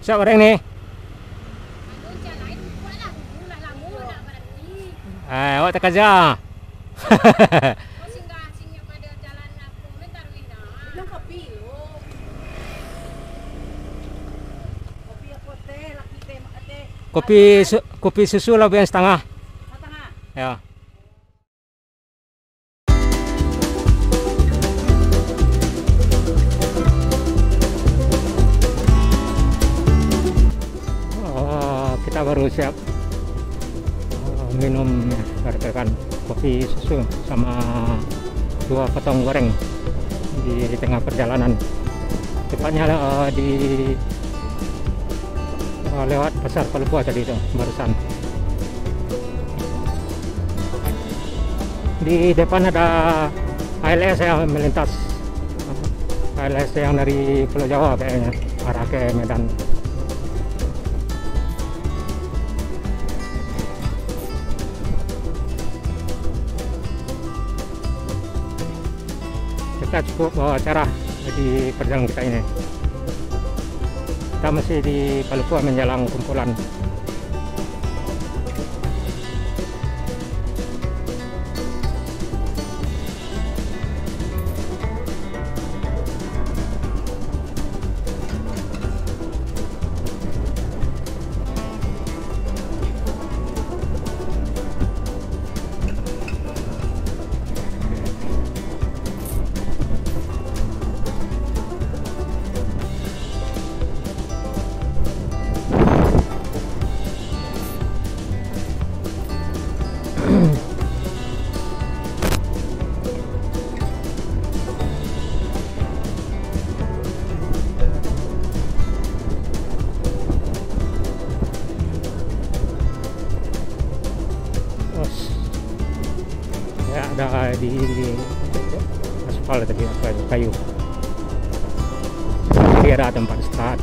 Siap orang nih. Awak tak kerja. Kopi susu lah yang setengah. Ya. Kita baru siap minum rekan kopi susu sama 2 potong goreng di tengah perjalanan. Tepatnya di lewat pasar Palupua tadi itu barusan. Di depan ada ALS yang melintas, ALS yang dari Pulau Jawa kayaknya arah ke Medan. Kita cukup bawa acara di perjalanan kita ini. Kita masih di Palupua menjelang kumpulan. Ada di aspal tadi apa kayu. Jadi ada tempat istirahat.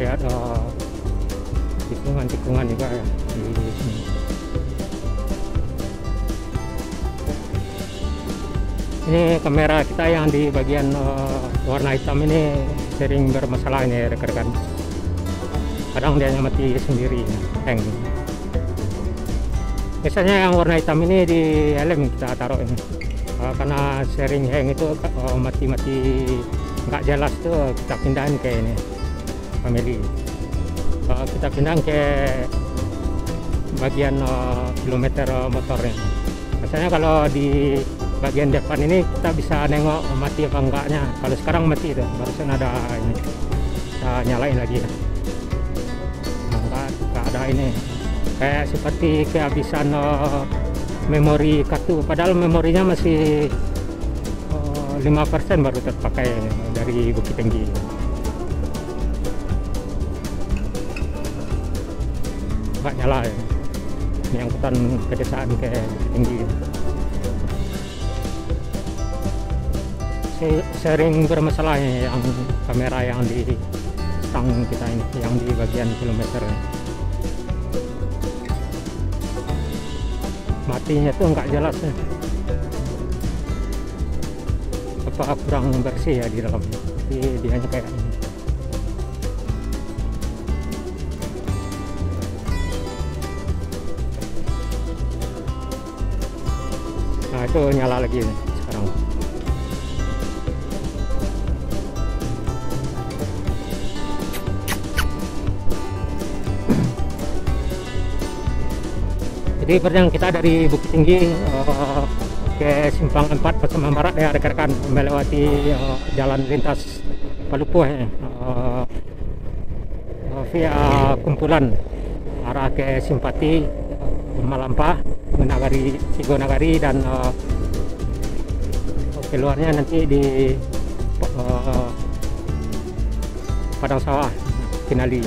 Lihat tikungan juga ya di sini. Ini kamera kita yang di bagian warna hitam ini sering bermasalah ini rekan-rekan. Kadang dia mati sendiri, hang. Biasanya yang warna hitam ini di helm kita taruh ini. Karena sering hang itu mati-mati nggak jelas tuh kita pindahin ke ini. Family. Kita pindah ke bagian kilometer motornya. Biasanya kalau di bagian depan ini kita bisa nengok mati apa enggaknya. Kalau sekarang mati itu, barusan ada ini. Kita nyalain lagi. Enggak ada ini. Kayak seperti kehabisan memori kartu. Padahal memorinya masih 5% baru terpakai dari Bukit Tinggi. Nggak nyala ya. Ini angkutan pedesaan ke tinggi. Sering bermasalah ya yang kamera yang di stang kita ini, yang di bagian kilometer. Matinya tuh nggak jelas ya. Apa kurang bersih ya di dalam. Tapi dia hanya kayak ini. Nah itu nyala lagi nih, sekarang. Jadi perjalanan kita dari Bukit Tinggi ke Simpang 4 Pasaman Barat ya rekan-rekan, melewati jalan lintas Palupua ya, via kumpulan arah ke Simpati Malampah. Sigonagari dan keluarnya nanti di Padang Sawah Kinali,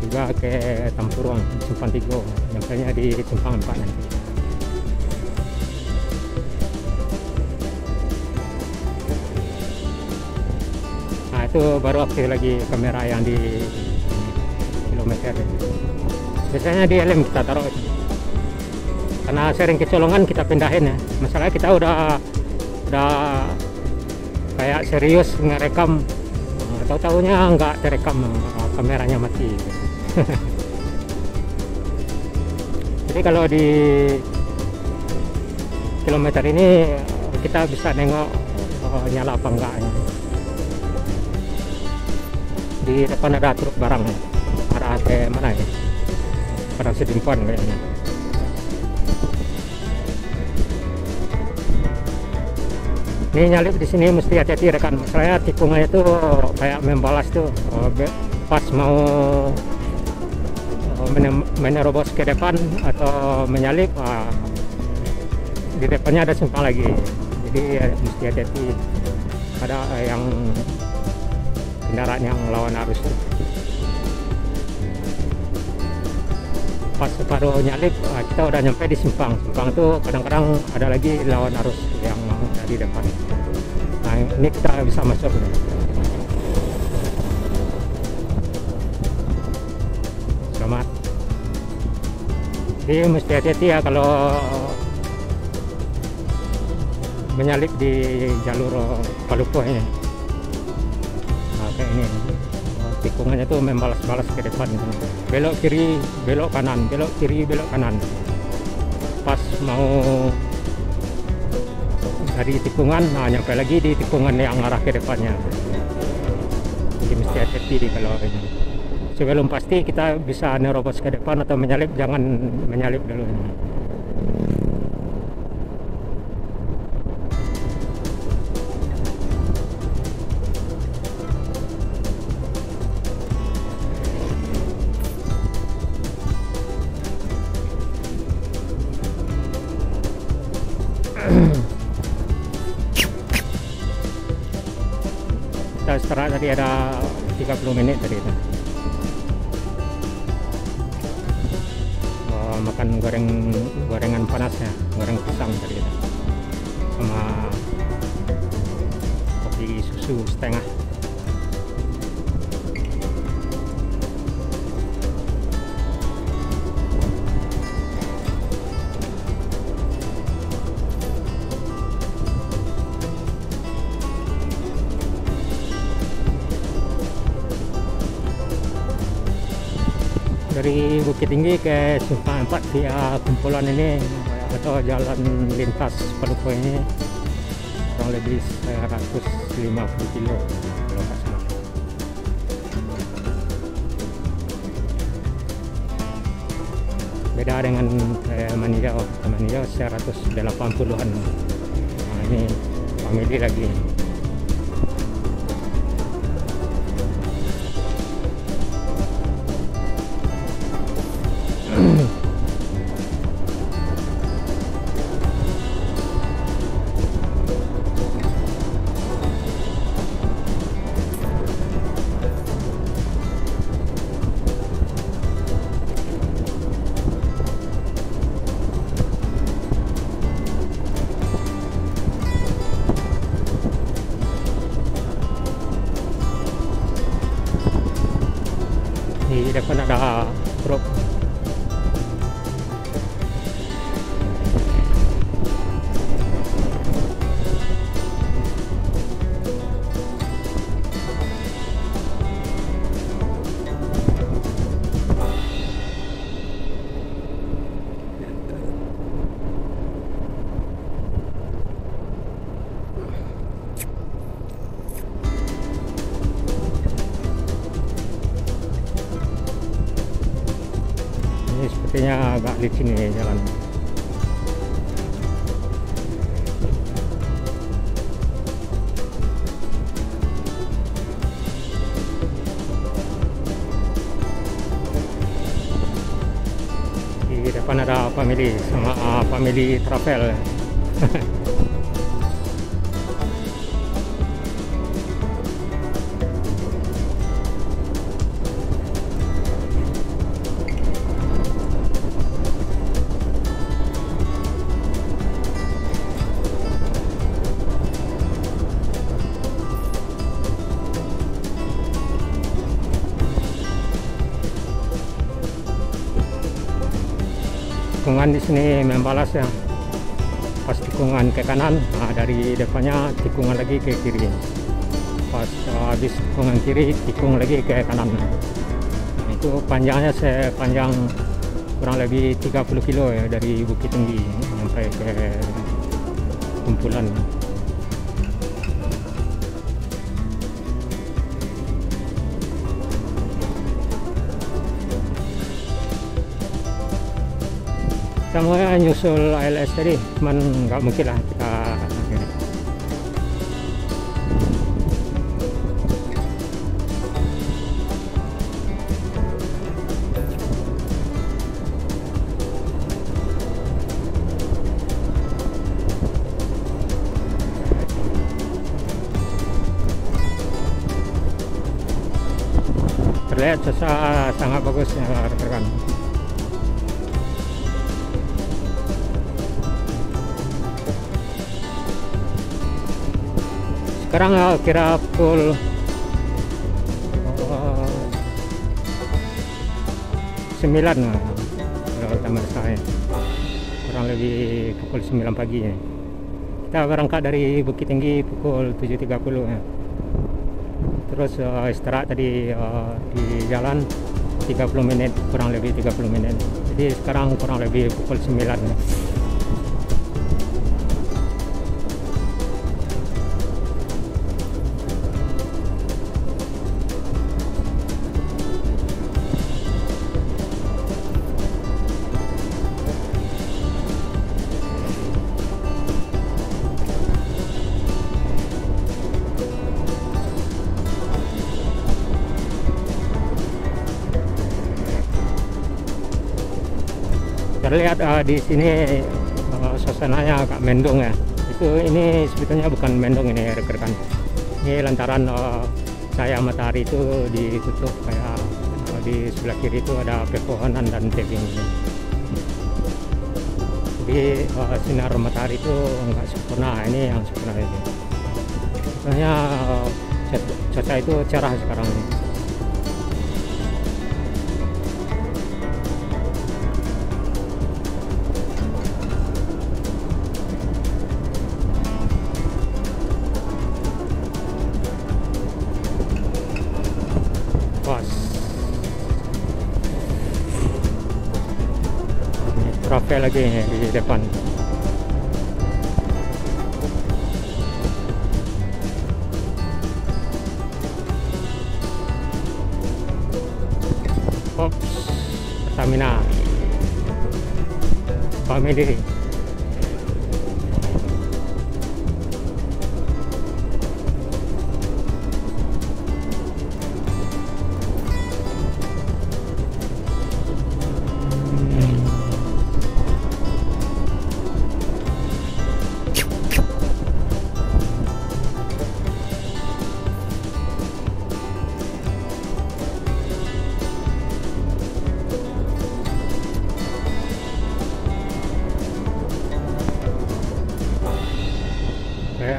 juga ke Tampurong Simpang 3, nyampainya di Simpang 4 nanti. Nah itu baru aktif lagi kamera yang di kilometer. Biasanya di helm kita taruh, karena sering kecolongan kita pindahin ya. Masalahnya kita udah kayak serius ngerekam, tahu-tahunya nggak terekam, kameranya mati. Jadi kalau di kilometer ini kita bisa nengok nyala apa enggak ya. Di depan ada truk barang ya, arah ke mana ya, Padang Sidimpuan kayaknya. Ini nyalip di sini mesti hati-hati rekan. Saya tikungannya tuh kayak membalas tuh, pas mau menerobos ke depan atau menyalip, di depannya ada simpang lagi. Jadi ya, mesti hati-hati. Ada yang kendaraan yang lawan arus. Pas baru nyalip, kita udah nyampe di simpang. Simpang tuh kadang-kadang ada lagi lawan arus yang di depan. Nah ini kita bisa masuk nih. Selamat. Jadi mesti hati-hati ya kalau menyalip di jalur Palupuh ini. Nah, kayak ini tikungannya tuh membalas-balas ke depan, belok kiri, belok kanan, belok kiri, belok kanan. Pas mau dari tikungan, nah nyampe lagi di tikungan yang arah ke depannya. Jadi mesti hati-hati di kalau ini. Sebelum pasti kita bisa nerobos ke depan atau menyalip, jangan menyalip dulu. Kita istirahat tadi ada 30 menit tadi itu. Makan gorengan panas ya, goreng pisang tadi itu, sama kopi susu setengah. Dari Bukit Tinggi ke Simpang 4 via kumpulan ini atau jalan lintas Palupuh ini kurang lebih 150 kilo kalau nggak salah. Beda dengan Meninjau 180-an. Nah, ini family lagi. Di depan ada truk. Ini sepertinya agak licin nih jalan. Di Di depan ada family sama family travel. Tikungan di sini membalas ya. Pas tikungan ke kanan, nah dari depannya tikungan lagi ke kiri. Pas habis tikungan kiri, tikung lagi ke kanan. Nah, itu panjangnya sepanjang kurang lebih 30 kilo ya, dari Bukit Tinggi sampai ke kumpulan. Kita mau nyusul ALS tadi, cuman nggak mungkin lah kita ini. Terlihat cuaca sangat bagus ya rekan-rekan. Sekarang kira pukul 9 kalau tambah saya, kurang lebih pukul 9 pagi ya. Kita berangkat dari Bukit Tinggi pukul 7.30 ya. Terus istirahat tadi di jalan 30 menit, kurang lebih 30 menit. Jadi sekarang kurang lebih pukul 9 ya. Terlihat di sini suasananya agak mendung ya. Ini sebetulnya bukan mendung ini rekan-rekan. Ini lantaran cahaya matahari itu ditutup kayak di sebelah kiri itu ada pepohonan dan tebing. Jadi sinar matahari itu enggak sempurna. Ini yang sempurna ini. Soalnya cuaca itu cerah sekarang ini. Travel lagi di depan. Ops, Pertamina family.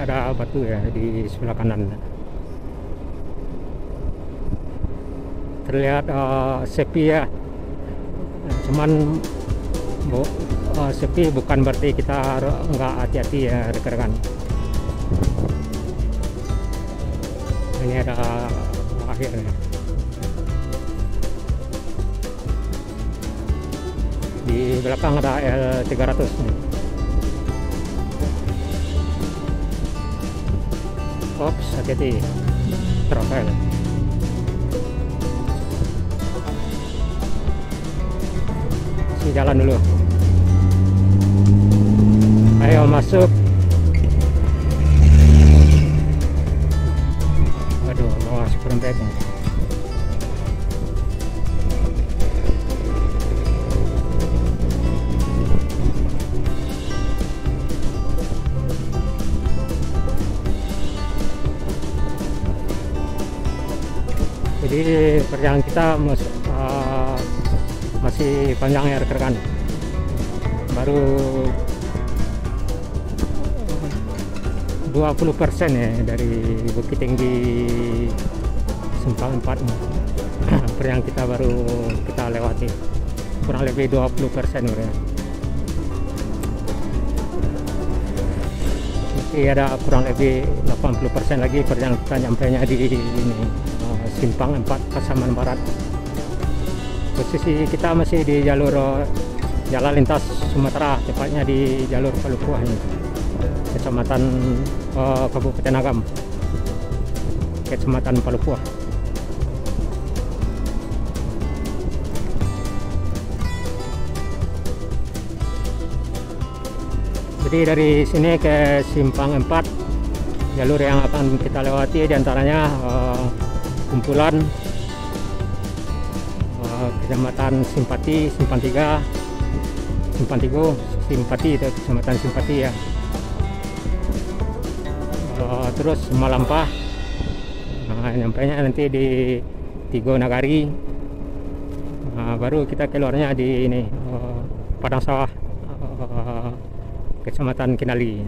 Ada batu ya di sebelah kanan. Terlihat sepi ya. Cuman sepi bukan berarti kita nggak hati-hati ya rekan-rekan. Ini ada akhirnya. Di belakang ada L300 nih. Ops, hati-hati, travel. Si jalan dulu. Ayo masuk. Aduh, bawa sprint nya. Jadi perjalanan kita masih panjang ya rekan-rekan. Baru 20% ya dari Bukit Tinggi Simpang 4 perjalanan kita baru kita lewati, kurang lebih 20% ya. Masih ada kurang lebih 80% lagi perjalanan kita nyampainya di ini Simpang 4 Pasaman Barat. Posisi kita masih di jalur jalan lintas Sumatera, tepatnya di jalur Palupuah ini, Kecamatan Kabupaten Agam, Kecamatan Palupuah. Jadi dari sini ke Simpang 4, jalur yang akan kita lewati diantaranya kumpulan Kecamatan Simpati, Simpang 3, Simpang Tigo, Simpati itu Kecamatan Simpati ya. Terus Malampah, nyampainya nanti di Tigo Nagari. Baru kita keluarnya di ini Padang Sawah, Kecamatan Kinali.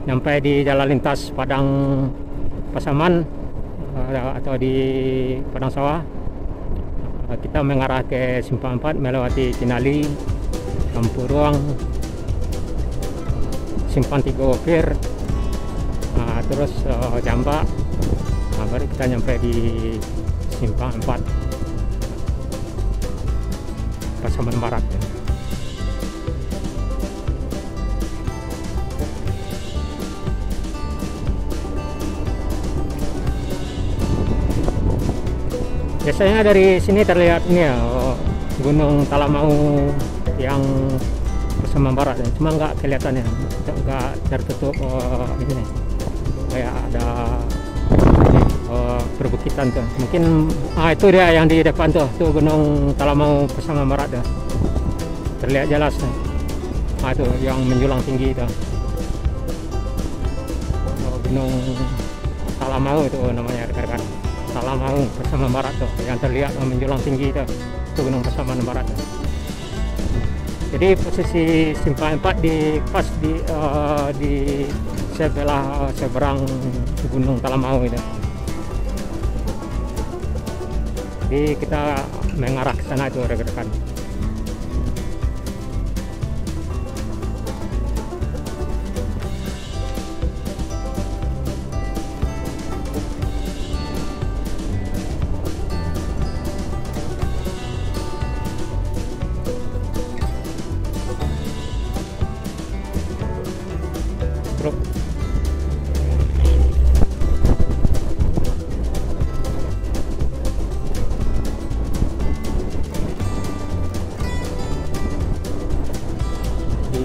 Nyampe di jalan lintas Padang Pasaman atau di Padang Sawah, kita mengarah ke Simpang 4 melewati Kinali, Kampuruang, Simpang 3 Opir, terus Jamba. Baru kita nyampe di Simpang 4 Pasaman Barat ya. Biasanya dari sini terlihat ini ya, Gunung Talamau yang Pasaman Barat, cuma nggak kelihatan ya, nggak tertutup ini kayak ada ini, perbukitan tuh. Mungkin itu dia yang di depan tuh Gunung Talamau Pasaman Barat ya, terlihat jelas nih. Itu yang menjulang tinggi itu, Gunung Talamau itu namanya rekan-rekan. Talamau Pasaman Barat tuh yang terlihat menjulang tinggi itu Gunung Pasaman Barat. Jadi posisi Simpang 4 pas di sebelah seberang Gunung Talamau itu. Jadi kita mengarah ke sana itu rekan-rekan.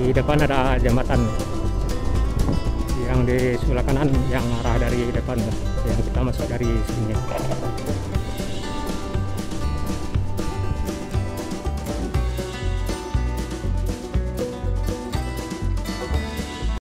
Di depan ada jembatan yang di sebelah kanan yang arah dari depan yang kita masuk dari sini.